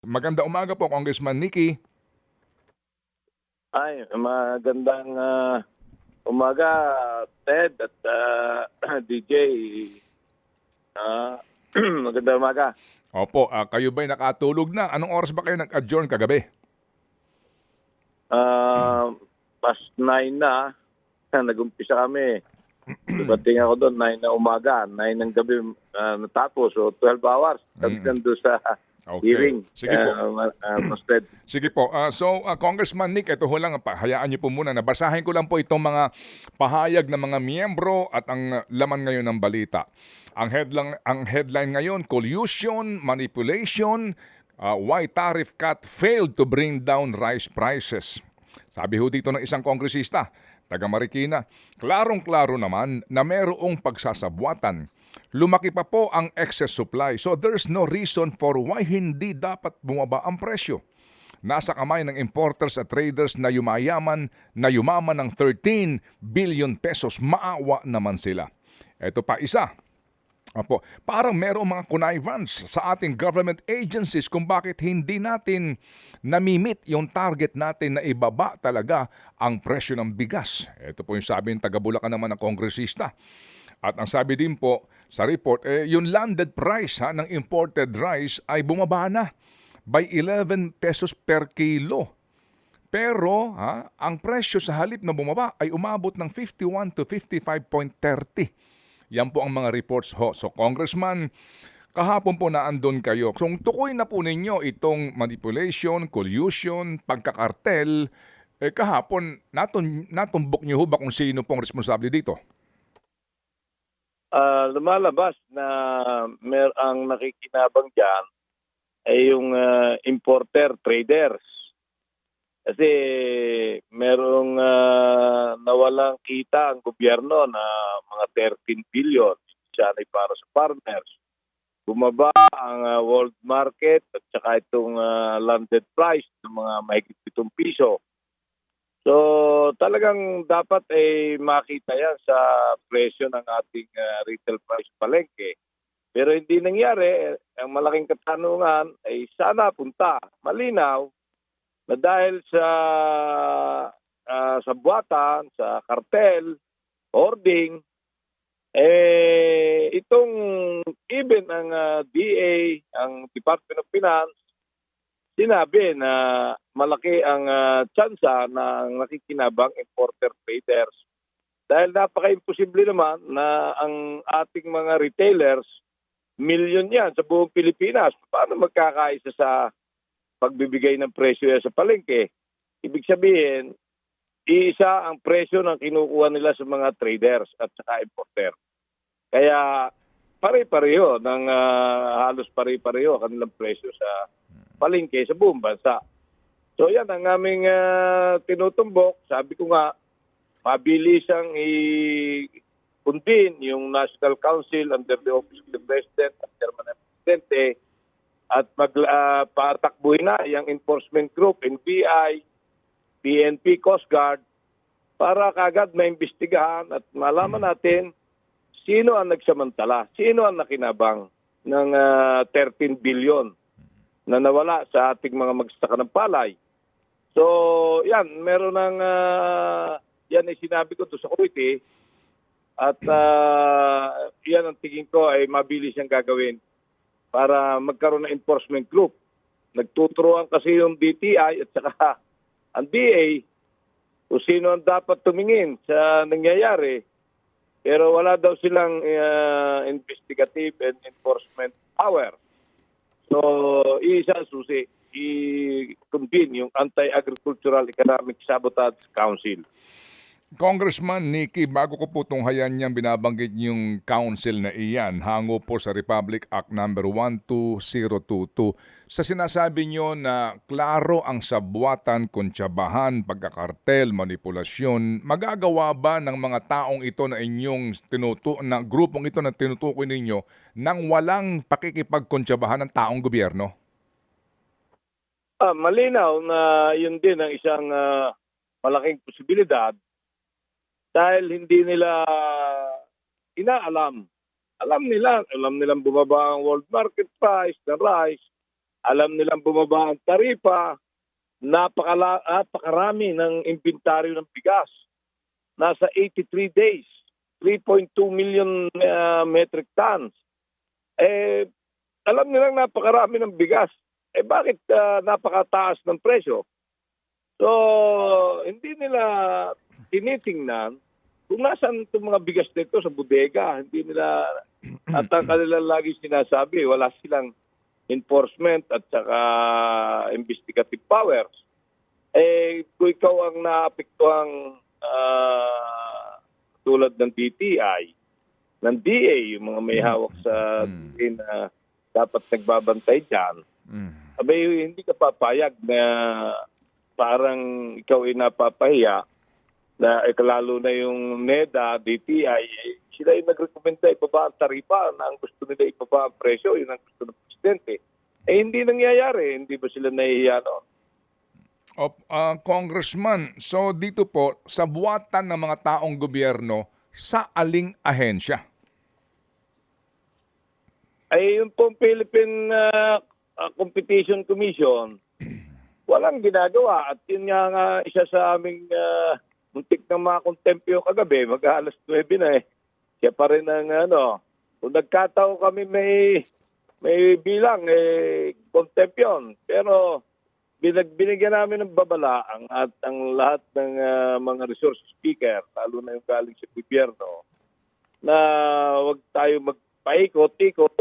Magandang umaga po, Congressman Nicky. Ay, magandang umaga, Ted at DJ. Ah, magandang umaga. Opo, kayo ba'y nakatulog na? Anong oras ba kayo nag-adjourn kagabi? Past 9 na, nag-umpisa kami. Dumating ako doon, 9 na umaga, 9 ng gabi natapos. So, 12 hours. Hanggang doon sa Okay. hearing. Sige po. Mas Ted. Sige po. Congressman Nick, ito ho lang, hayaan niyo po muna. Nabasahin ko lang po itong mga pahayag ng mga miyembro at ang laman ngayon ng balita. Ang headline ngayon, collusion, manipulation, why tariff cut failed to bring down rice prices. Sabi ho dito ng isang kongresista, taga Marikina, klarong-klaro naman na mayroong pagsasabwatan. Lumaki pa po ang excess supply, so there's no reason for why hindi dapat bumaba ang presyo. Nasa kamay ng importers at traders na yumaman ng 13 billion pesos, maawa naman sila. Ito pa isa. Opo, parang merong mga connivance sa ating government agencies kung bakit hindi natin namimit yung target natin na ibaba talaga ang presyo ng bigas. Ito po yung sabi ng taga Bulacan naman ng kongresista. At ang sabi din po sa report, yung landed price ng imported rice ay bumaba na by 11 pesos per kilo. Pero ang presyo sa halip na bumaba ay umabot ng 51 to 55.30. Yan po ang mga reports ho. So Congressman, kahapon po naandun kayo. So tukoy na po ninyo itong manipulation, collusion, pagkakartel. Kahapon, natumbok niyo ho ba kung sino pong responsable dito? Lumalabas na ang nakikinabang dyan ay yung importer, traders. Kasi merong nawalang kita ang gobyerno na mga 13 billion. Siya ay para sa farmers. Bumaba ang world market at saka itong landed price ng mga mahigit 7 piso. So talagang dapat ay makita yan sa presyo ng ating retail price palengke. Pero hindi nangyari. Ang malaking katanungan ay sana punta malinaw na dahil sa buwatan, sa kartel, hoarding, itong even ang DA, ang Department of Finance, sinabi na malaki ang tsansa ng nakikinabang importer traders. Dahil napaka-imposible naman na ang ating mga retailers, milyon yan sa buong Pilipinas. Paano magkakaisa sa pagbibigay ng presyo sa palengke? Ibig sabihin, iisa ang presyo ng kinukuha nila sa mga traders at saka importer. Kaya pare-pareho ng halos pare-pareho kanilang presyo sa palengke sa buong bansa. So yan ang aming tinutumbok. Sabi ko nga, mabilisang i-convene yung National Council under the Office of the President at Chairman ng Presidente at patakbuhin na yung enforcement group, NBI, PNP, Coast Guard, para kagad maimbestigahan at malaman natin sino ang nagsamantala, sino ang nakinabang ng 13 billion na nawala sa ating mga magsasaka ng palay. So, yan, meron ng, yan ay sinabi ko to sa committee at yan ang tingin ko ay mabilis siyang gagawin para magkaroon ng enforcement group. Nagtuturuan kasi yung DTI at saka ang DA kung sino ang dapat tumingin sa nangyayari. Pero wala daw silang investigative and enforcement power. So, isa susi, i-convene yung Anti-Agricultural Economic Sabotage Council. Congressman Nicky, bago ko po tunghayan niyang binabanggit yung council na iyan, hango po sa Republic Act number 12022, sa sinasabi niyo na klaro ang sabwatan, kontsabahan, pagkakartel, manipulasyon, magagawa ba ng mga taong ito na inyong na grupong ito na tinutukoy ninyo nang walang pakikipagkontsabahan ng taong gobyerno? Malinaw na yun din ang isang malaking posibilidad dahil hindi nila inaalam. Alam nilang bumaba ang world market price ng rice. Alam nilang bumaba ang taripa, napakarami ng inventaryo ng bigas. Nasa 83 days, 3.2 million metric tons. Alam nilang napakarami ng bigas. Bakit napakataas ng presyo? So, hindi nila tinitingnan kung nasaan itong mga bigas nito sa bodega. Hindi nila, at ang kanila lagi sinasabi, wala silang enforcement at saka investigative powers. Kung ikaw ang naapektuhang tulad ng DTI, ng DA, yung mga may hawak sa na dapat nagbabantay dyan, abay, hindi ka papayag na parang ikaw ay napapahiya na lalo na yung NEDA, DTI, sila ay nagrekomenda ibaba ang taripa na ang gusto nila ibaba ang presyo, yun ang gusto ng presidente. Hindi nangyayari, hindi ba sila nahihiya noon? Congressman, so dito po, sa buwatan ng mga taong gobyerno, sa aling ahensya? Yung pong Philippine Competition Commission, walang ginagawa. At yun nga isa sa aming muntik ng mga kontempyo kagabi, mag-alas 9 na Siya pa rin ang kung nagkataon kami may bilang, kontempyon. Pero binigyan namin ng babala ang lahat ng mga resource speaker, lalo na yung galing sa gobyerno, na huwag tayo magpaikot-ikot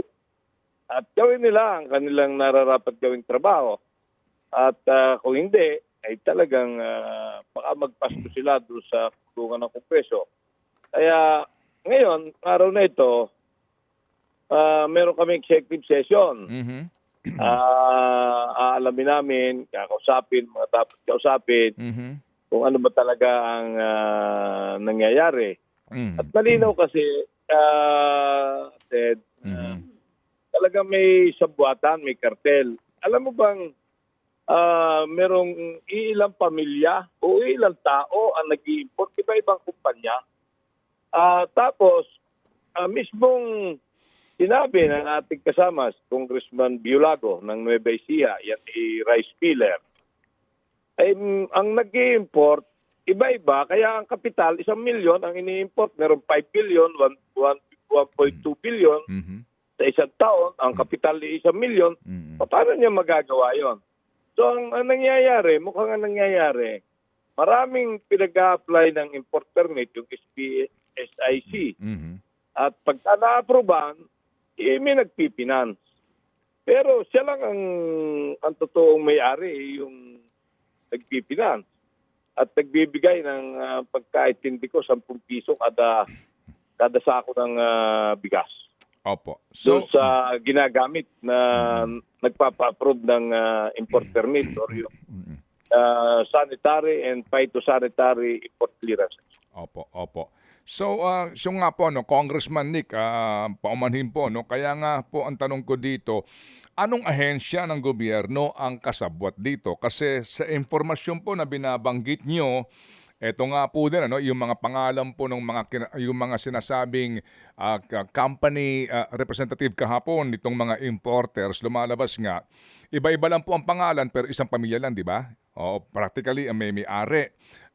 at gawin nila ang kanilang nararapat gawing trabaho. At kung hindi, ay talagang baka magpasto sila doon sa kulungan ng Kongreso. Kaya ngayon, araw na ito, meron kami executive session. Aalamin namin, kakausapin, mga dapat kausapin, kung ano ba talaga ang nangyayari. At malinaw kasi, Ted, talaga may sabwatan, may kartel. Alam mo bang merong ilang pamilya o ilang tao ang nag-i-import, iba-ibang kumpanya. Tapos, mismong sinabi ng ating kasama, Congressman Biolago ng Nueva Ecija, yan rice miller, ay ang nag-i-import, iba-iba, kaya ang kapital, 1 milyon ang ini-import. Meron 5 billion, 1.2 billion sa isang taon, ang kapital ay 1 milyon. Paano niya magagawa yon? So, ang nangyayari, mukhang ang nangyayari, maraming pinag-a-apply ng import permit, yung SPSIC. At pagka na-aproban, may nagpipinance. Pero siya lang ang totoong may-ari, yung nagpipinance. At nagbibigay ng pagkaintindi ko, 10 piso kada sako ng bigas. Opo. So, sa ginagamit na nagpapa-approve ng import permit or yung sanitary and phytosanitary import clearance. Opo. So, nga po, Congressman Nick, paumanhin po, kaya nga po ang tanong ko dito, anong ahensya ng gobyerno ang kasabwat dito? Kasi sa informasyon po na binabanggit nyo, eto nga po din, yung mga pangalan po ng yung mga sinasabing company representative kahapon nitong mga importers, lumalabas nga. Iba-iba lang po ang pangalan pero isang pamilya lang, di ba? Practically may-ari.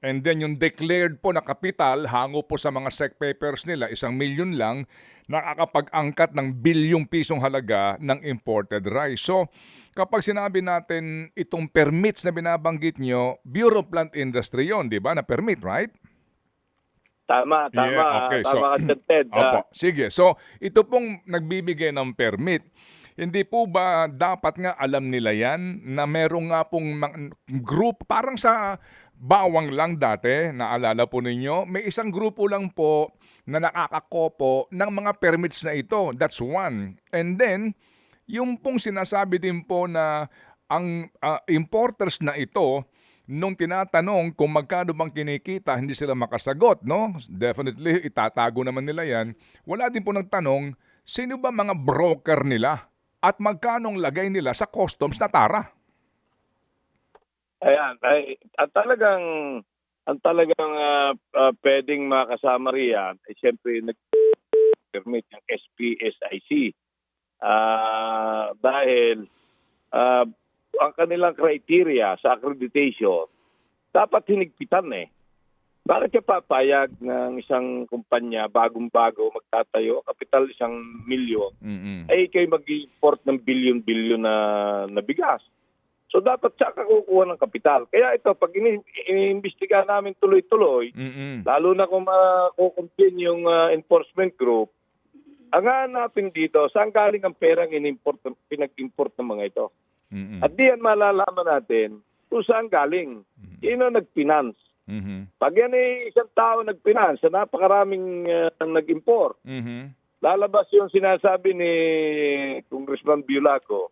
And then yung declared po na kapital, hango po sa mga SEC papers nila, 1 milyon lang, nakakapag-angkat ng bilyong pisong halaga ng imported rice. So, kapag sinabi natin itong permits na binabanggit nyo, Bureau of Plant Industry yon, di ba? Na permit, right? Tama. Yeah, okay. Tama ka, Ted. Opo, sige. So, ito pong nagbibigay ng permit. Hindi po ba dapat nga alam nila yan na meron nga pong group, parang sa bawang lang dati, naalala po ninyo, may isang grupo lang po na nakakakopo ng mga permits na ito. That's one. And then, yung pong sinasabi din po na ang importers na ito, nung tinatanong kung magkano bang kinikita, hindi sila makasagot, no? Definitely, itatago naman nila yan. Wala din po nagtanong, sino ba mga broker nila at magkanong lagay nila sa customs na tara? Ayan. Ang talagang pwedeng makasama riyan, siyempre nag-permit yung SPSIC. Dahil ang kanilang criteria sa accreditation, dapat hinigpitan eh. Bakit ka papayag ng isang kumpanya bagong-bago magtatayo, kapital 1,000,000, ay kayo mag-import ng billion-billion na bigas? So dapat siya kukuha ng kapital. Kaya ito, pag iniimbestiga namin tuloy-tuloy, lalo na kung makukumpin yung enforcement group, ang hanapin dito, saan galing ang perang pinag-import ng mga ito? At diyan malalaman natin kung saan galing. Sino nag-finance? Pag yan ay isang tao nag-finance, napakaraming nag-import. Lalabas yung sinasabi ni Congressman Biolaco,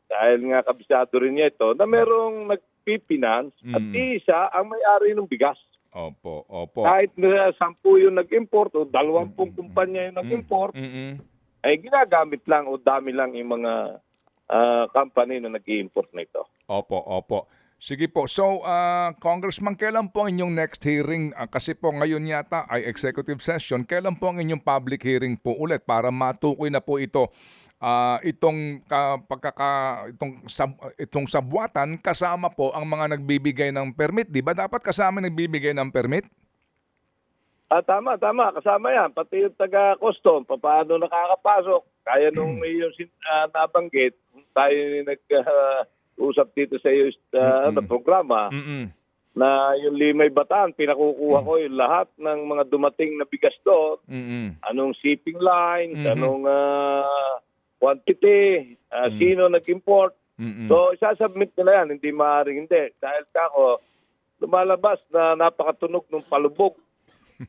dahil nga kabisado rin niya ito, na merong nag-finance at isa ang may-ari ng bigas. Opo. Kahit na 10 yung nag-import o 20 kumpanya yung nag-import, ay ginagamit lang o dami lang yung mga company na nag-i-import na ito. Opo. Sige po. So, Congressman, kailan po ang inyong next hearing? Kasi po ngayon yata ay executive session. Kailan po ang inyong public hearing po ulit para matukoy na po ito itong sabwatan kasama po ang mga nagbibigay ng permit? Di ba dapat kasama nagbibigay ng permit? Tama. Kasama yan. Pati yung taga-custom, paano nakakapasok. Kaya nung yung nabanggit, tayo nag-usap dito sa iyo programa, na yung Limay Bataan, pinakukuha ko yung lahat ng mga dumating na bigas doon. Anong shipping lines, anong quantity, sino nag-import. So, isasubmit nila yan. Hindi maaaring hindi. Dahil kako, lumalabas na napakatunog ng palubog.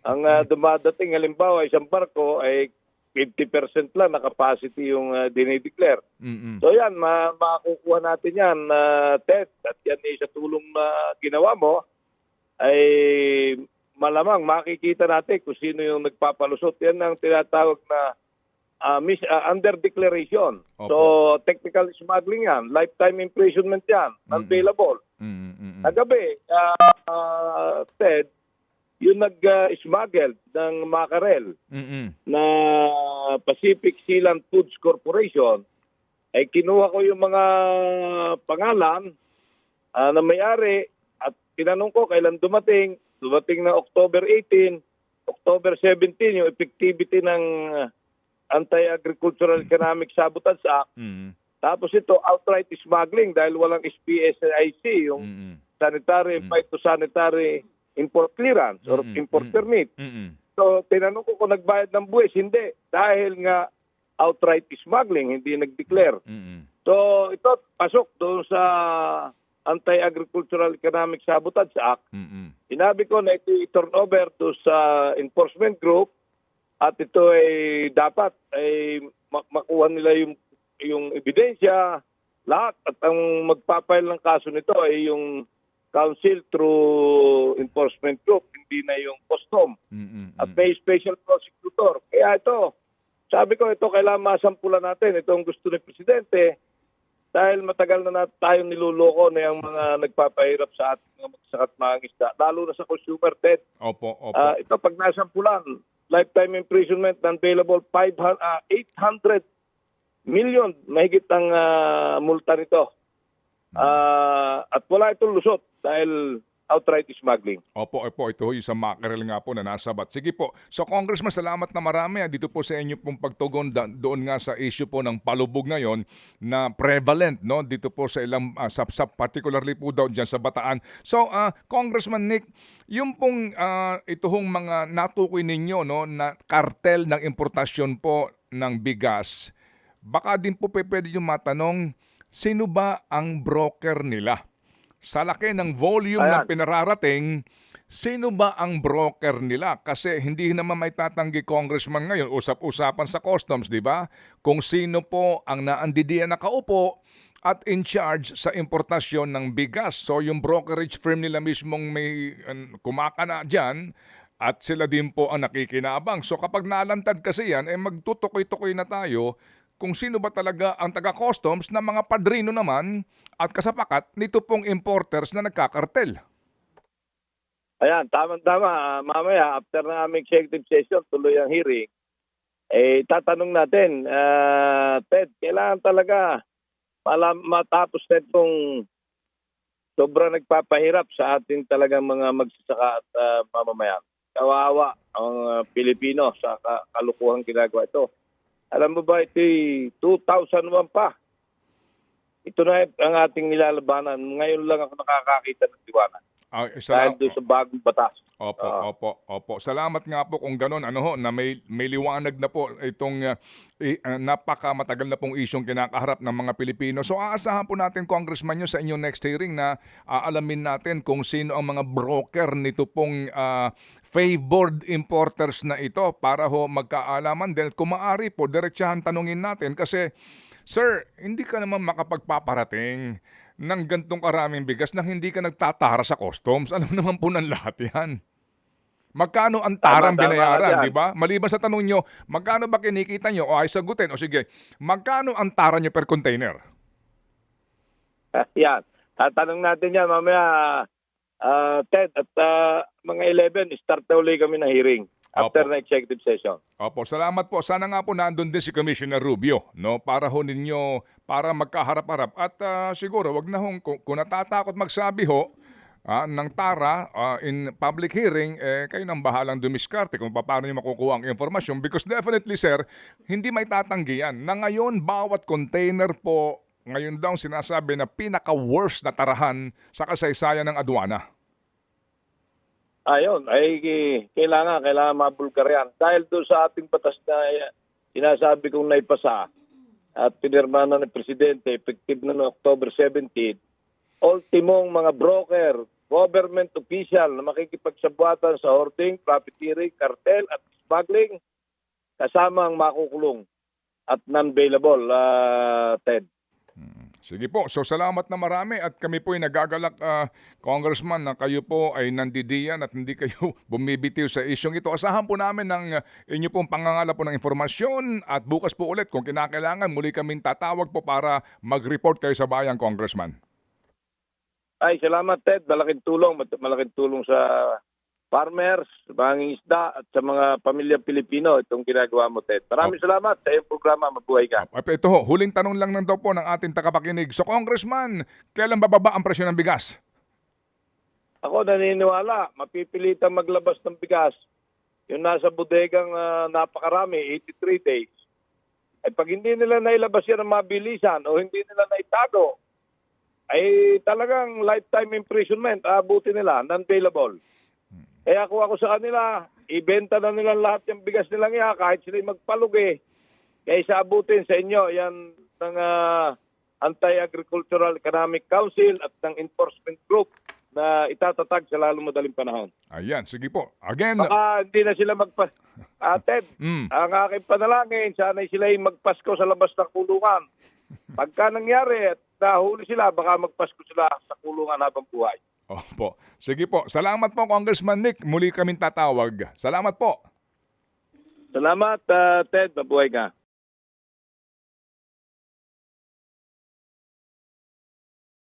Ang dumadating, halimbawa, isang barko ay 50% lang na capacity yung dinideclare. So yan, makukuha natin yan, Ted. At yan sa tulong na ginawa mo, ay malamang makikita natin kung sino yung nagpapalusot. Yan ang tinatawag na under declaration. So technical smuggling yan, lifetime imprisonment yan, unbailable. Nagabi, Ted, yung nag-smuggle ng mackerel na Pacific Sealand Foods Corporation, ay kinuha ko yung mga pangalan na may-ari at tinanong ko kailan dumating. Dumating na October 18, October 17, yung effectivity ng Anti-Agricultural Economic Sabotage Act. Tapos ito, outright smuggling dahil walang SPSIC, yung sanitary, phytosanitary import clearance or import permit. So, tinanong ko kung nagbayad ng buwis. Hindi. Dahil nga outright smuggling, hindi nag-declare. So, ito, pasok doon sa Anti-Agricultural Economic Sabotage Act. Sinabi ko na ito i-turn over to sa enforcement group at ito ay dapat ay makuha nila yung ebidensya, lahat. At ang magpapail ng kaso nito ay yung council through enforcement group, hindi na yung custom. At may special prosecutor. Kaya ito, sabi ko ito kailangan masampulan natin. Ito ang gusto ng Presidente dahil matagal na tayong niluloko na yung mga nagpapahirap sa ating mga magsakat mga isda, lalo na sa consumer, Ted. Opo. Ito pag nasampulan, lifetime imprisonment, non-bailable, 800 million, mahigit ang multa nito. At wala itong lusot dahil outright smuggling. Opo, ito yung sa mackerel nga po na nasabat. Sige po. So Congressman, salamat na marami dito po sa inyo pong pagtugon doon nga sa issue po ng palubog ngayon na prevalent no dito po sa ilang particularly po daw diyan sa Bataan. So Congressman Nick, yung pong ituhong mga natukoy ninyo no na kartel ng importasyon po ng bigas, baka din po pwede yung matanong, sino ba ang broker nila? Sa laki ng volume ng pinararating, sino ba ang broker nila? Kasi hindi naman may tatanggi Congressman ngayon, usap-usapan sa customs, di ba? Kung sino po ang naandidiyan nakaupo at in charge sa importasyon ng bigas. So yung brokerage firm nila mismong may kumakana dyan at sila din po ang nakikinabang. So kapag nalantad kasi yan, magtutukoy-tukoy na tayo kung sino ba talaga ang taga-customs na mga padrino naman at kasapakat nito pong importers na nagkakartel. Ayan, tama-tama. Mamaya, after na aming executive session, tuloy ang hearing, tatanong natin, Ted, kailangan talaga matapos na itong sobrang nagpapahirap sa ating talagang mga magsasaka at mamamayan. Kawawa ang Pilipino sa kalukuhang ginagawa ito. Alam mo ba, ito 2001 pa. Ito na ang ating nilalabanan. Ngayon lang ako nakakakita ng tiwanan. Dahil doon sa bagong batas. Opo. Salamat nga po kung gano'n na may liwanag na po itong napakamatagal na pong isyong kinakaharap ng mga Pilipino. So aasahan po natin, Congressman, sa inyong next hearing na aalamin natin kung sino ang mga broker nito pong favored importers na ito para ho magkaalaman. Dahil kung maaari po, diretsahan tanungin natin kasi, sir, hindi ka naman makapagpaparating ng gantong karaming bigas nang hindi ka nagtatara sa customs. Alam naman po ng lahat yan. Magkano ang tarang binayaran, di ba? Maliban sa tanong nyo, magkano ba kinikita nyo? O ay sagutin, o sige, magkano ang tara nyo per container? Yan. Tatanong natin yan mamaya, Ted, at mga 11, start na uli kami ng hearing after na executive session. Opo, salamat po. Sana nga po nandun din si Commissioner Rubio, no? Para ho ninyo, para magkaharap-harap. At siguro, wag na hong, kung natatakot magsabi ho, ng tara in public hearing, kayo nang bahalang dumiskarte kung paano nyo makukuha ang informasyon. Because definitely, sir, hindi may tatanggihan na ngayon bawat container po, ngayon daw sinasabi na pinaka-worst na tarahan sa kasaysayan ng aduana. Ayun, ay kailangan mabulgar yan. Dahil doon sa ating batas na sinasabi kong naipasa at pinirma na ng Presidente, effective na noong October 17, ultimong mga broker, government official na makikipagsabuatan sa hoarding, profiteering, cartel at smuggling, kasama ang makukulong at non-bailable, Ted. Sige po. So salamat na marami at kami po ay nagagalak, Congressman, na kayo po ay nandidiyan at hindi kayo bumibitiw sa isyong ito. Asahan po namin ng inyo pong pangangala po ng informasyon at bukas po ulit kung kinakailangan muli kaming tatawag po para mag-report kayo sa bayan, Congressman. Ay, salamat, Ted. Malaking tulong sa farmers, mangingisda at sa mga pamilyang Pilipino itong ginagawa mo, Ted. Maraming salamat sa iyong programa. Mabuhay ka. Ito ho, huling tanong lang daw po ng ating tagapakinig. So, Congressman, kailan bababa ang presyo ng bigas? Ako naniniwala, mapipilitan maglabas ng bigas. Yung nasa bodegang napakarami, 83 days. Ay pag hindi nila nailabas yan ng mabilisan o hindi nila naitago, ay talagang lifetime imprisonment, abutin nila, non-bailable. Kaya ako sa kanila, ibenta na nila lahat yung bigas nilang kahit sila magpalugi. Kaya abutin sa inyo, yan ng Anti-Agricultural Economic Council at ng Enforcement Group na itatatag sa lalong madaling panahon. Ayan, sige po. Again, baka hindi na sila Ted, ang aking panalangin, sana'y sila magpasko sa labas ng kulungan. Pagka nangyari at nahuli sila, baka magpasko sila sa kulungan habang buhay. Opo. Sige po. Salamat po, Congressman Nick. Muli kaming tatawag. Salamat po. Salamat, Ted. Mabuhay ka.